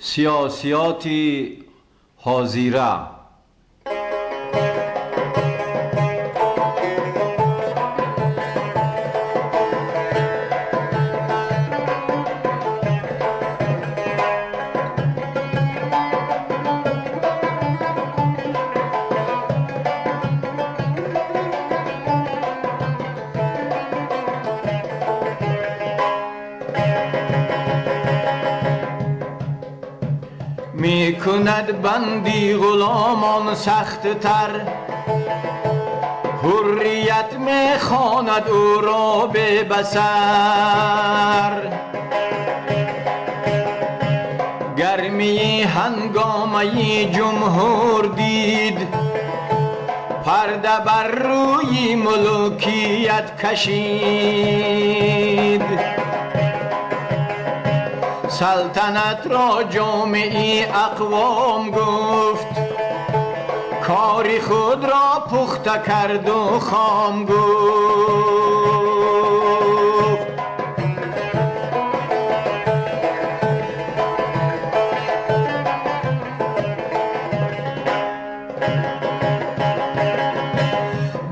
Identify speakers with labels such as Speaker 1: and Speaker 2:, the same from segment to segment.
Speaker 1: سیاسیات حاضره. می کند بندی غلامان سخت تر، حریت می خواند او را به بصر. گرمی هنگامه جمهور دید، پرده بر روی ملوکیت کشید. سلطنت را جامعه اقوام گفت، کار خود را پخته کرد و خام گفت.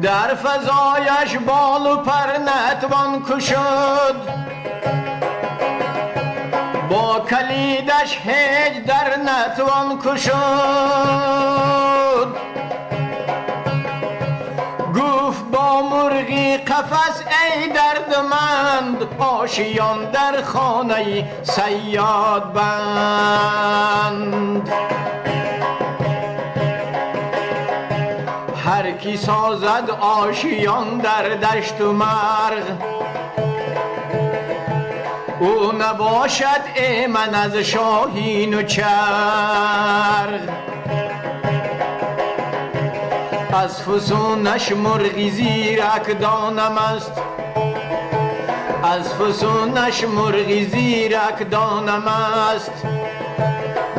Speaker 1: در فضایش بال و پر نتوان کشد، با کلیدش هیچ در نتوان کشد. گفت با مرغی قفس ای دردمند، آشیان در خانه صیاد بند. هر کی سازد آشیان در دشت و مرغ، او نباشد ایمن از شاهین و چرغ. از فسونش مرغی زیرک دانم است، از فسونش مرغی زیرک دانم است.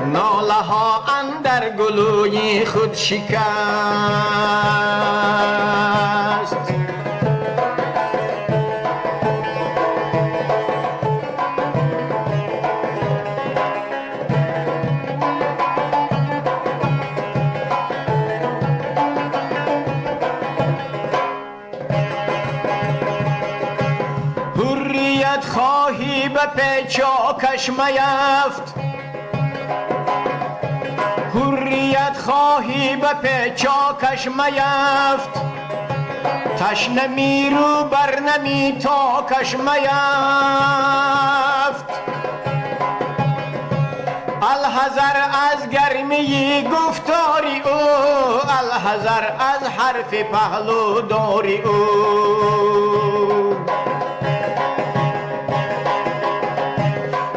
Speaker 1: ناله ها اندر گلوی خود شکست. حریت خواهی به پیچاکش میفت، حریت خواهی به پیچاکش میفت. تشنه میرو بر نمی تاکش میفت. الحذر از گرمی گفتاری او، الحذر از حرف پهلو داری او.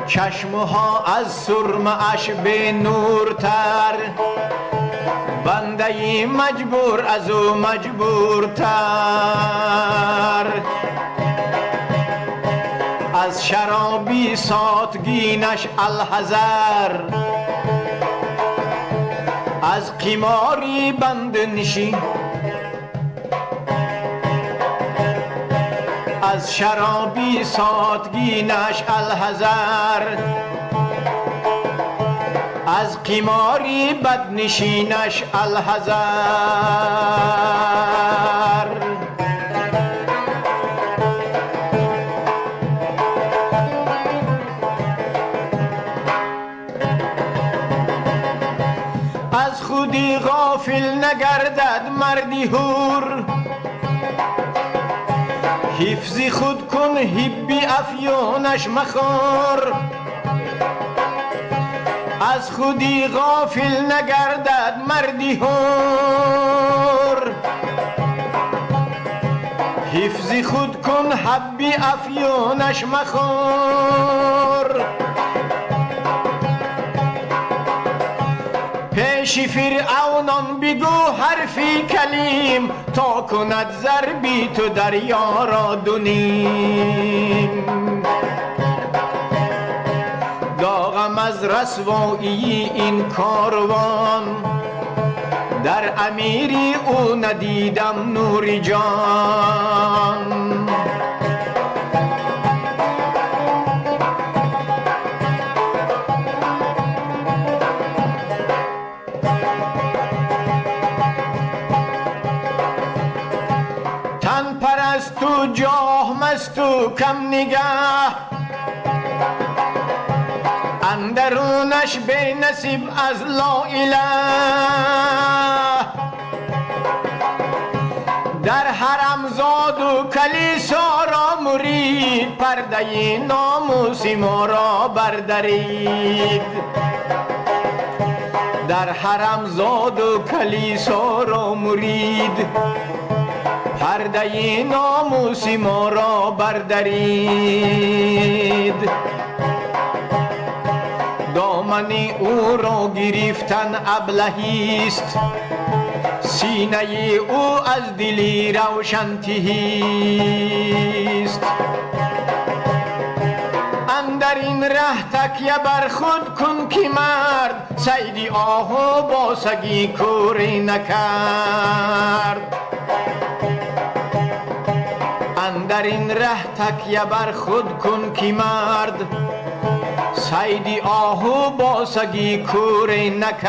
Speaker 1: چشمها از سرمه اش به نورتر، بنده مجبور از او مجبورتر. از شرابی ساتگینش الحذر، از قماری بند نشین. از شرابی ساتگینش الحذر، از قماری بدنشینش الحذر. از خودی غافل نگردد مردی هور، حفظی خود کن حبی افیونش مخور. از خودی غافل نگردد مردی هور، حفظی خود کن حبی افیونش مخور. پیش فرعونان بگو حرفی کلیم، تا کند ضربی تو دریا را دو نیم. داغم از رسوایی این کاروان، در امیری او ندیدم نوری جان. جاه مست و کم نگه اندرونش به نصیب از لا اله در حرم زاد و کلیسا را مرید پرده ناموسی ما را بردرید در حرم زاد و کلیسا را مرید پرده ناموسی ما را بردرید دامنی او را گرفتن ابلهیست سینه او از دلی روشن تهیست اندر این ره تکیه بر خود کن که مرد صید آهو با سگی کوری نکرد اندر این ره تکیه بر خود کن که مرد صید آهو با سگی کوری نکرد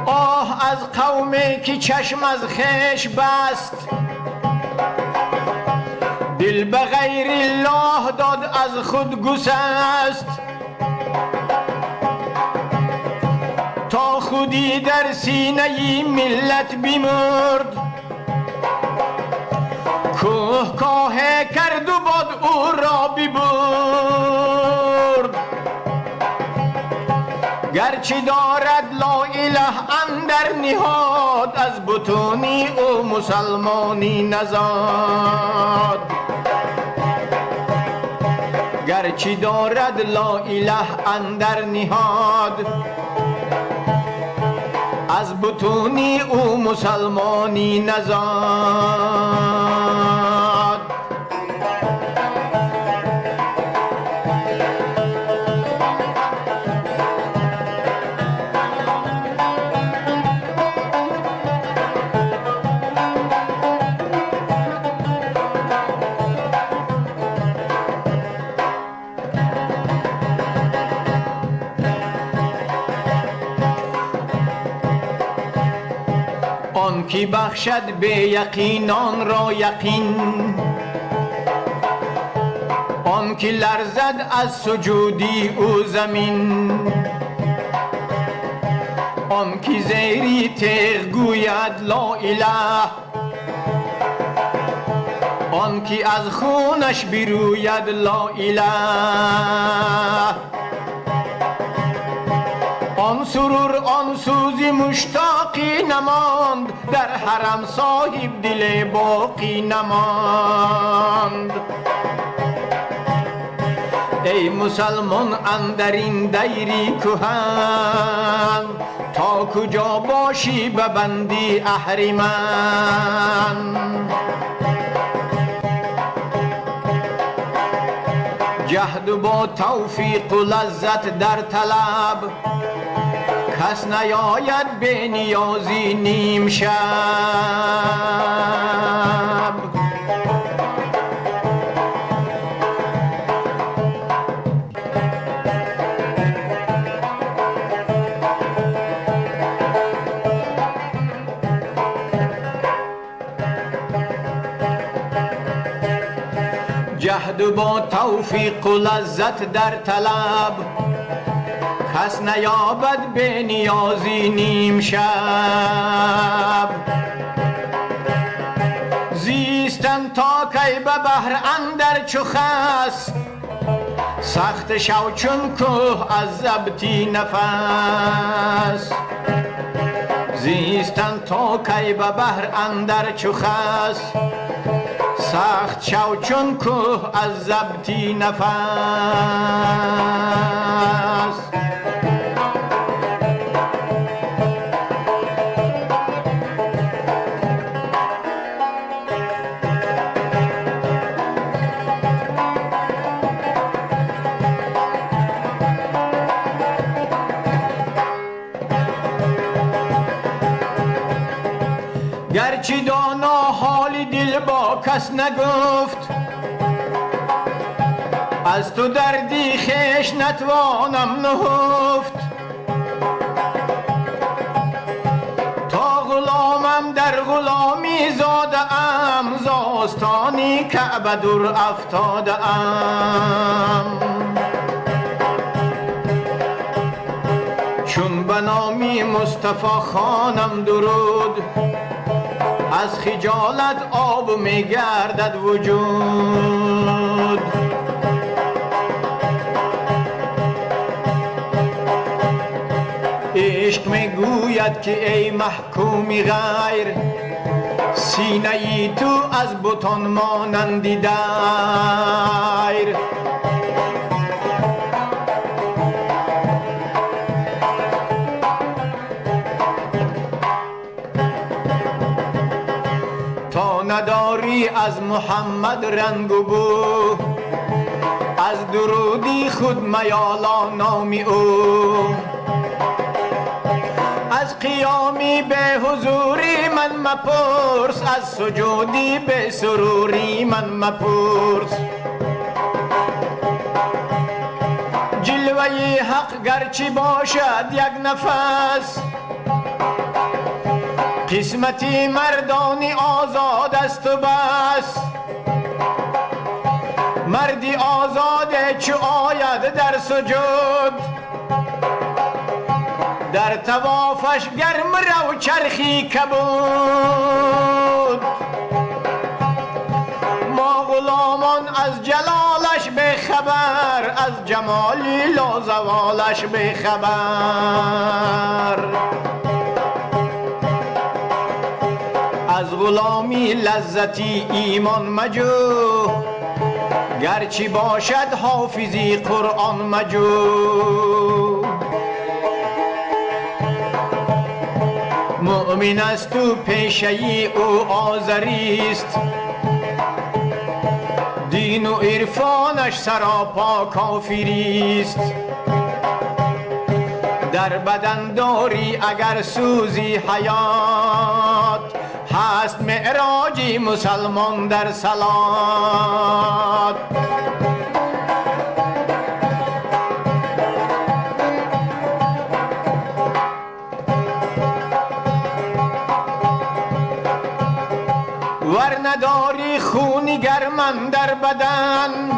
Speaker 1: آه از قومی که چشم از خویش بست دل به غیر الله داد از خود گسست تا خودی در سینه ملت بیمرد کوه کاه کرد و باد او را ببرد گرچه دارد لا اله اندر نهاد از بطونی او مسلمانی نزاد گرچه دارد لا اله اندر نهاد از بطونی او مسلمانی نزاد آن کی بخشد به یقینان را یقین آن کی لرزد از سجودی او زمین آن کی زیری تیغ گوید لا اله آن کی از خونش بروید لا اله آن سرور آن سوزی مشتاقی نماند در حرم صاحب دل باقی نماند ای مسلمان اندر این دیری کهن تا کجا باشی ببندی اهریمن جهد با توفیق و لذت در طلب کس نیاید به نیازی نیم شب جهد با توفیق و لذت در طلب کس نیابد به نیازی نیم شب زیستن تا کی به بحر اندر چو خس سخت شو چون کوه از ضبطی نفس زیستن تا کی به بحر اندر چو خس سخت شو چون کوه از ضبطی نفس گرچه دانا حال دل با کس نگفت از تو دردی خویش نتوانم نهفت، تا غلامم در غلامی زاده ام، ز آستانی کعبه دور افتاده ام. چون به نامی مصطفی خوانم درود، از خجالت آب می گردد وجود. عشق می گوید که ای محکومی غیر، سینه ای تو از بتان مانندی دیر. تا نداری از محمد رنگ و بو، از درودی خود میالا نامی او. از قیامی به حضوری من مپرس، از سجودی به سروری من مپرس. جلوه حق گرچه باشد یک نفس، قسمتی مردانی آزاد است و بس. مردی آزاده چو آید در سجود، در توافش گرم رو چرخی کبود. ما غلامان از جلالش به خبر، از جمالی لازوالش به خبر. از غلامی لذتی ایمان مجو، گرچه باشد حافظی قرآن مجو. مؤمن است و پیشه او آزریست، دین و عرفانش سراپا کافریست. در بدن داری اگر سوزی حیات، هست معراجی مسلمان در صلات. ور نداری خونی گرمن در بدن،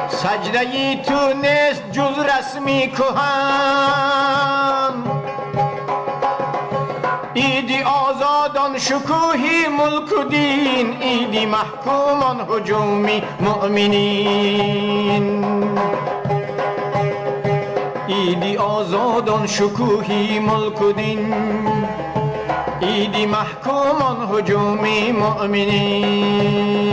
Speaker 1: سجده ای تو نیست جز رسمی کهن. ایدی آزادان شکوهی ملک و دین، ایدی محکومان هجومی مؤمنین. ایدی آزادان شکوهی ملک و دین، ایدی محکومان هجومی مؤمنین.